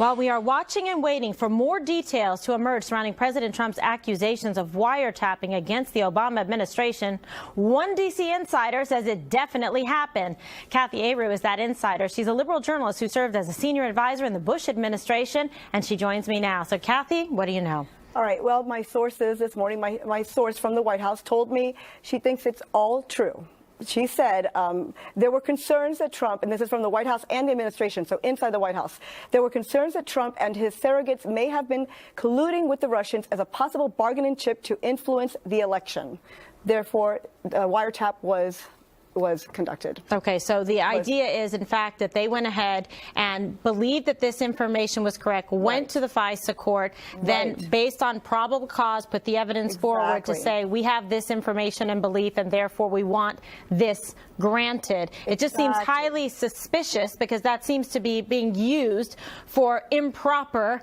While we are watching and waiting for more details to emerge surrounding President Trump's accusations of wiretapping against the Obama administration, one D.C. insider says it definitely happened. Kathy Aru is that insider. She's a liberal journalist who served as a senior advisor in the Bush administration, and she joins me now. So, Kathy, what do you know? All right. Well, my sources this morning, my source from the White House told me she thinks it's all true. She said there were concerns that Trump, and this is from the White House and the administration, so inside the White House, there were concerns that Trump and his surrogates may have been colluding with the Russians as a possible bargaining chip to influence the election. Therefore, the wiretap was conducted. Okay, so the idea is, in fact, that they went ahead and believed that this information was correct, went to the FISA court, then, based on probable cause, put the evidence forward to say, we have this information and belief, and therefore we want this granted. It just seems highly suspicious, because that seems to be being used for improper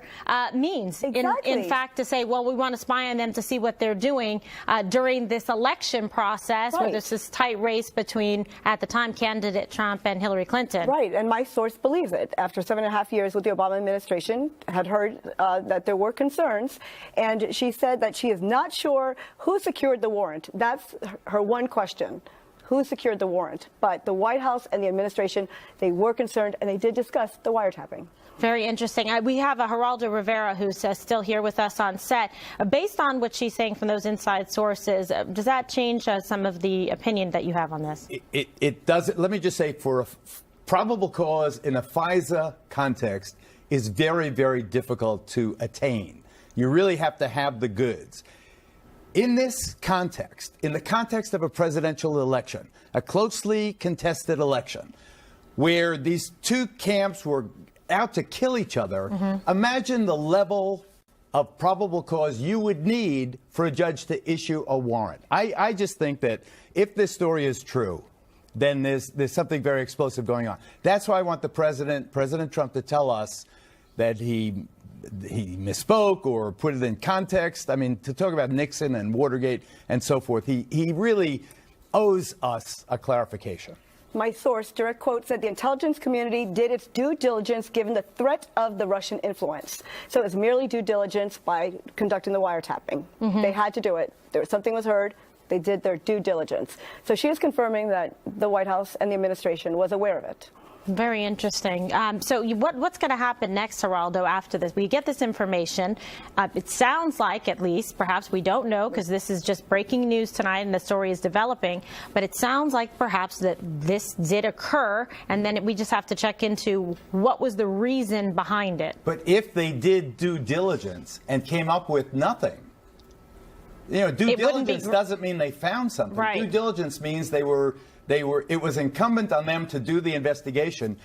means. In fact, to say, well, we want to spy on them to see what they're doing during this election process, where there's this tight race between, at the time, candidate Trump and Hillary Clinton. Right, and my source believes it. After 7.5 years with the Obama administration, had heard that there were concerns, and she said that she is not sure who secured the warrant. That's her one question. Who secured the warrant? But the White House and the administration, they were concerned, and they did discuss the wiretapping. Very interesting. We have a Geraldo Rivera who's still here with us on set. Based on what she's saying from those inside sources, does that change some of the opinion that you have on this? It doesn't. Let me just say, for a probable cause in a FISA context is very, very difficult to attain. You really have to have the goods. In this context, in the context of a presidential election, a closely contested election, where these two camps were out to kill each other, imagine the level of probable cause you would need for a judge to issue a warrant. I just think that if this story is true, then there's something very explosive going on. That's why I want President Trump, to tell us that he misspoke or put it in context. I mean, to talk about Nixon and Watergate and so forth, he really owes us a clarification. My source, direct quote, said the intelligence community did its due diligence given the threat of the Russian influence. So it's merely due diligence by conducting the wiretapping. They had to do it. Something was heard. They did their due diligence. So she is confirming that the White House and the administration was aware of it. Very interesting. So what's going to happen next, Geraldo, after this? We get this information. It sounds like, at least, perhaps we don't know, because this is just breaking news tonight and the story is developing, but it sounds like perhaps that this did occur, and then we just have to check into what was the reason behind it. But if they did due diligence and came up with nothing, you know, due diligence doesn't mean they found something. Due diligence means it was incumbent on them to do the investigation.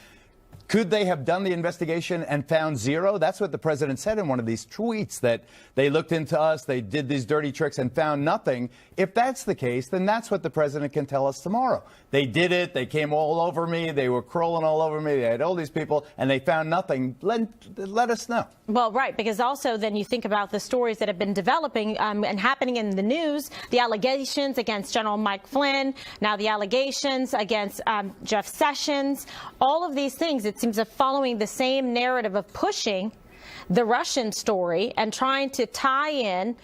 Could they have done the investigation and found zero? That's what the president said in one of these tweets, that they looked into us, they did these dirty tricks and found nothing. If that's the case, then that's what the president can tell us tomorrow. They did it. They came all over me. They were crawling all over me. They had all these people, and they found nothing. Let us know. Well, right, because also then you think about the stories that have been developing and happening in the news, the allegations against General Mike Flynn, now the allegations against Jeff Sessions, all of these things, it seems, are following the same narrative of pushing the Russian story and trying to tie in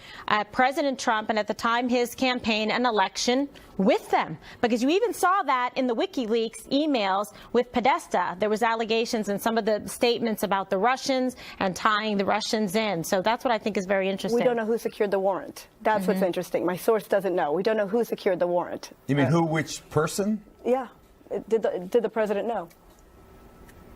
President Trump and, at the time, his campaign and election with them. Because you even saw that in the WikiLeaks emails with Podesta. There was allegations and some of the statements about the Russians and tying the Russians in. So that's what I think is very interesting. We don't know who secured the warrant. That's what's interesting. My source doesn't know. We don't know who secured the warrant. You mean which person? Yeah. Did the president know?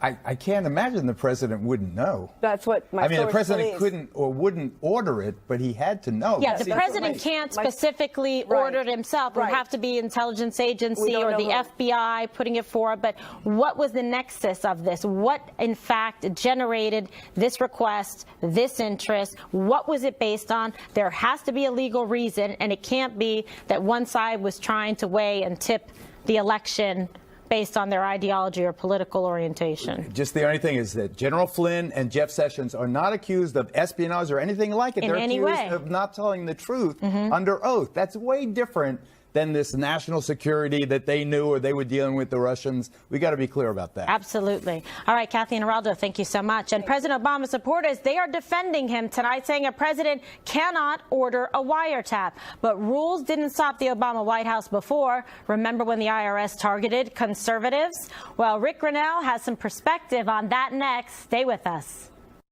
I can't imagine the president wouldn't know. That's what my source believes. The president couldn't or wouldn't order it, but he had to know. Yeah, the president can't specifically order it himself. It would have to be intelligence agency or the FBI putting it forward. But what was the nexus of this? What, in fact, generated this request, this interest? What was it based on? There has to be a legal reason, and it can't be that one side was trying to weigh and tip the election based on their ideology or political orientation. Just the only thing is that General Flynn and Jeff Sessions are not accused of espionage or anything like it. They're accused of not telling the truth under oath. That's way different than this national security that they knew or they were dealing with the Russians. We got to be clear about that. Absolutely. All right, Kathy and Geraldo, thank you so much. And President Obama supporters, they are defending him tonight, saying a president cannot order a wiretap. But rules didn't stop the Obama White House before. Remember when the IRS targeted conservatives? Well, Rick Grinnell has some perspective on that next. Stay with us.